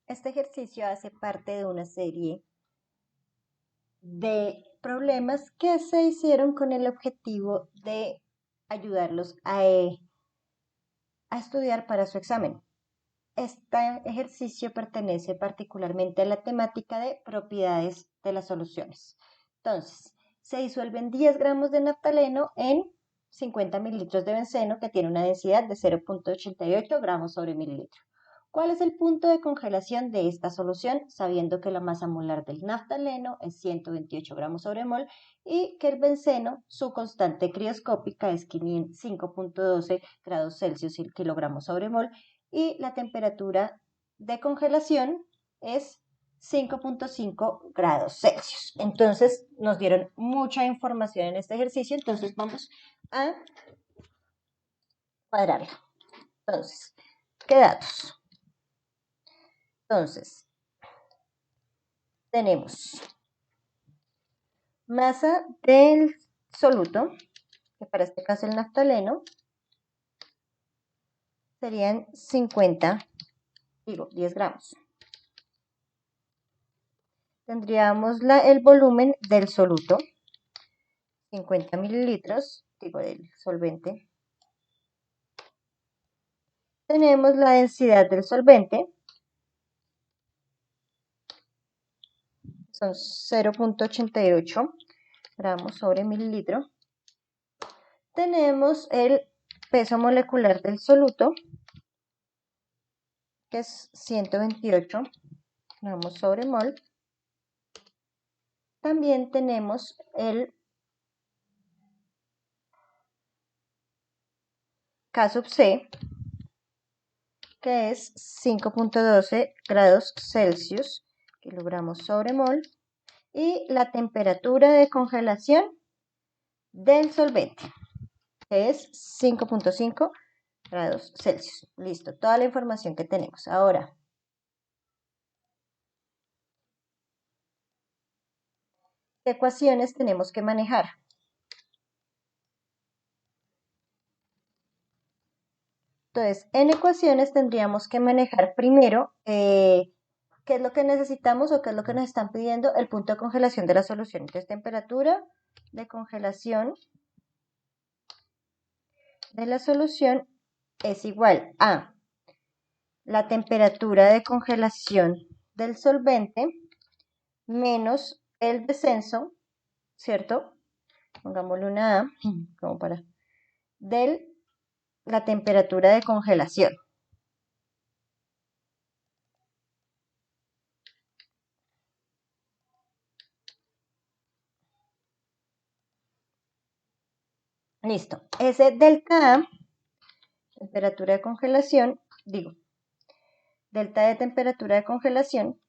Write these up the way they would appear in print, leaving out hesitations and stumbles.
Este ejercicio hace parte de una serie de problemas que se hicieron con el objetivo de ayudarlos a estudiar para su examen. Este ejercicio pertenece particularmente a la temática de propiedades de las soluciones. Entonces, se disuelven 10 gramos de naftaleno en 50 mililitros de benceno que tiene una densidad de 0,88 gramos sobre mililitro. ¿Cuál es el punto de congelación de esta solución? Sabiendo que la masa molar del naftaleno es 128 gramos sobre mol y que el benceno, su constante crioscópica es 5.12 grados Celsius y kilogramos sobre mol, y la temperatura de congelación es 5.5 grados Celsius. Entonces nos dieron mucha información en este ejercicio, entonces vamos a cuadrarla. Entonces, ¿qué datos? Entonces, tenemos masa del soluto, que para este caso el naftaleno, serían 10 gramos. Tendríamos el volumen del soluto, 50 mililitros, del solvente. Tenemos la densidad del solvente, son 0,88 gramos sobre mililitro. Tenemos el peso molecular del soluto, que es 128 gramos sobre mol. También tenemos el K sub C, que es 5.12 grados Celsius, kilogramos sobre mol, y la temperatura de congelación del solvente, que es 5.5 grados Celsius. Listo, toda la información que tenemos. Ahora, ¿qué ecuaciones tenemos que manejar? Entonces, en ecuaciones tendríamos que manejar primero qué es lo que necesitamos o qué es lo que nos están pidiendo, el punto de congelación de la solución. Entonces, temperatura de congelación de la solución es igual a la temperatura de congelación del solvente menos el descenso, ¿cierto? Pongámosle una A, como para, de la temperatura de congelación. Listo. Ese delta A, temperatura de congelación, delta de temperatura de congelación,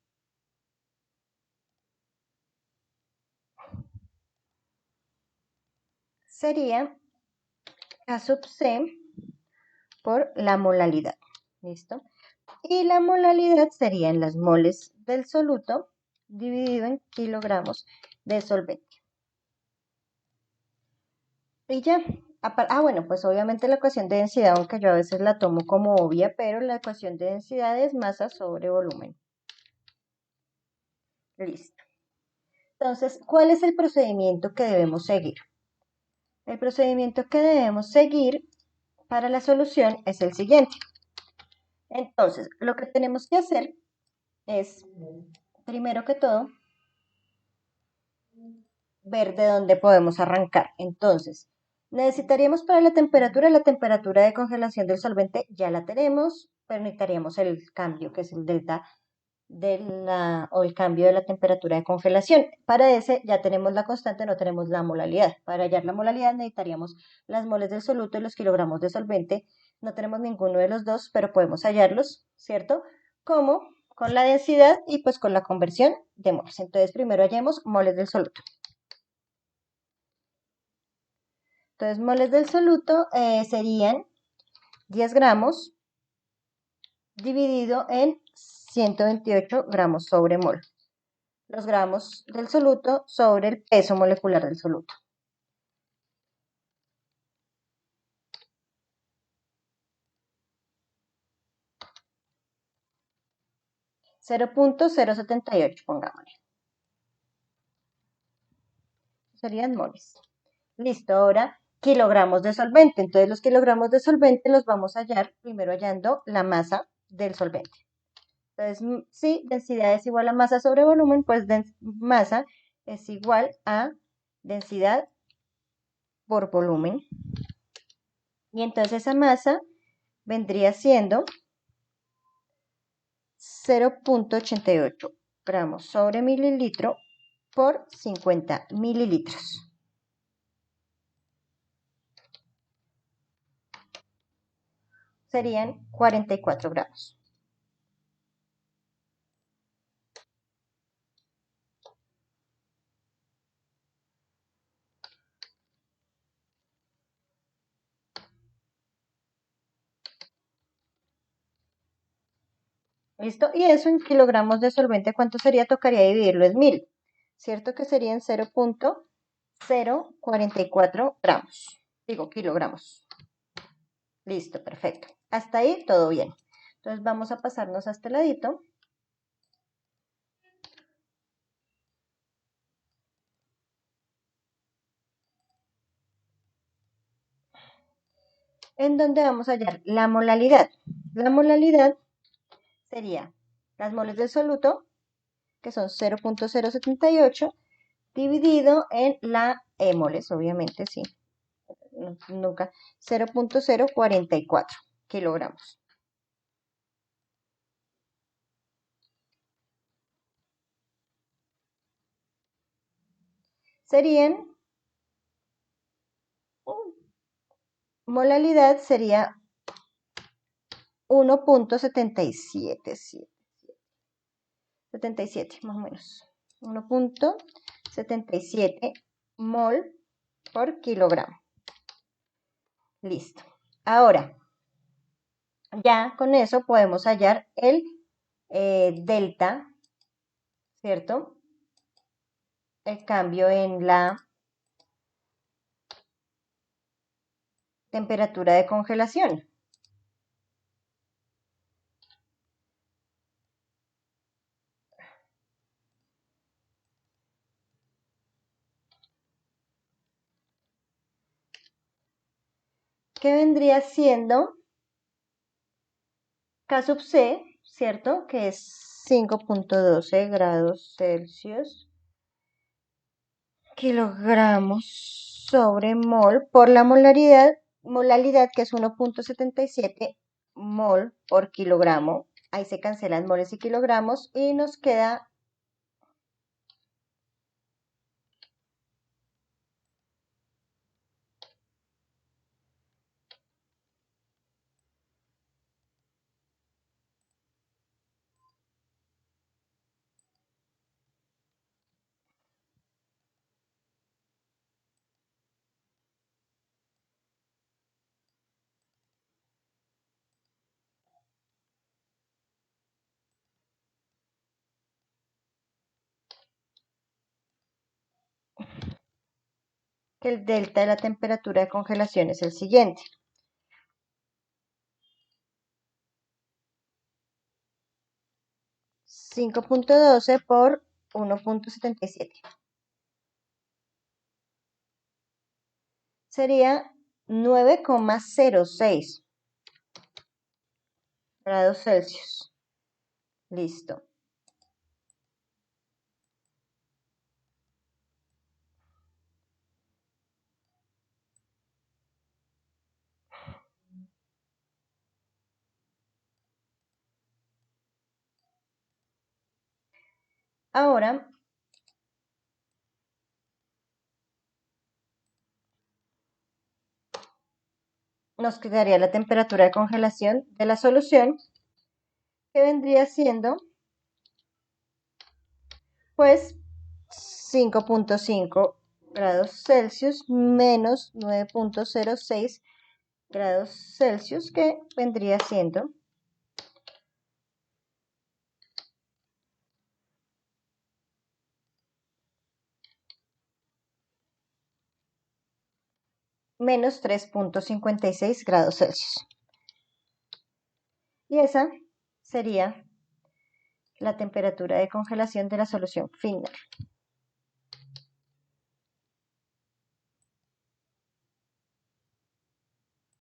sería K sub C por la molalidad. ¿Listo? Y la molalidad sería en las moles del soluto dividido en kilogramos de solvente. Y ya. Bueno, pues obviamente la ecuación de densidad, aunque yo a veces la tomo como obvia, pero la ecuación de densidad es masa sobre volumen. Listo. Entonces, ¿cuál es el procedimiento que debemos seguir? El procedimiento que debemos seguir para la solución es el siguiente. Entonces, lo que tenemos que hacer es, primero que todo, ver de dónde podemos arrancar. Entonces, necesitaríamos para la temperatura de congelación del solvente ya la tenemos, pero necesitaríamos el cambio, que es el delta o el cambio de la temperatura de congelación. Para ese ya tenemos la constante, no tenemos la molalidad. Para hallar la molalidad necesitaríamos las moles del soluto y los kilogramos de solvente. No tenemos ninguno de los dos, pero podemos hallarlos, ¿cierto? Como con la densidad y pues con la conversión de moles. Entonces primero hallemos moles del soluto. Entonces moles del soluto serían 10 gramos dividido en 128 gramos sobre mol. Los gramos del soluto sobre el peso molecular del soluto. 0.078, pongámosle. Serían moles. Listo, ahora kilogramos de solvente. Entonces los kilogramos de solvente los vamos a hallar primero hallando la masa del solvente. Entonces, si densidad es igual a masa sobre volumen, pues masa es igual a densidad por volumen. Y entonces esa masa vendría siendo 0.88 gramos sobre mililitro por 50 mililitros. Serían 44 gramos. ¿Listo? Y eso en kilogramos de solvente, ¿cuánto sería? Tocaría dividirlo en 1000. ¿Cierto que serían 0.044 gramos? Digo, kilogramos. Listo, perfecto. Hasta ahí todo bien. Entonces vamos a pasarnos a este ladito. En donde vamos a hallar la molalidad. La molalidad sería las moles del soluto, que son 0.078, dividido en la moles, obviamente, sí, nunca, 0.044 kilogramos. Serían, molalidad sería 1.77 más o menos. 1.77 mol por kilogramo. Listo. Ahora, ya con eso podemos hallar el delta, ¿cierto? El cambio en la temperatura de congelación. Que vendría siendo K sub C, ¿cierto? Que es 5.12 grados Celsius, kilogramos sobre mol por la molalidad que es 1.77 mol por kilogramo. Ahí se cancelan moles y kilogramos y nos queda que el delta de la temperatura de congelación es el siguiente. .12 por 1.77. Sería 9,06 grados Celsius. Listo. Ahora nos quedaría la temperatura de congelación de la solución, que vendría siendo pues 5.5 grados Celsius menos 9.06 grados Celsius, que vendría siendo menos 3.56 grados Celsius. Y esa sería la temperatura de congelación de la solución final.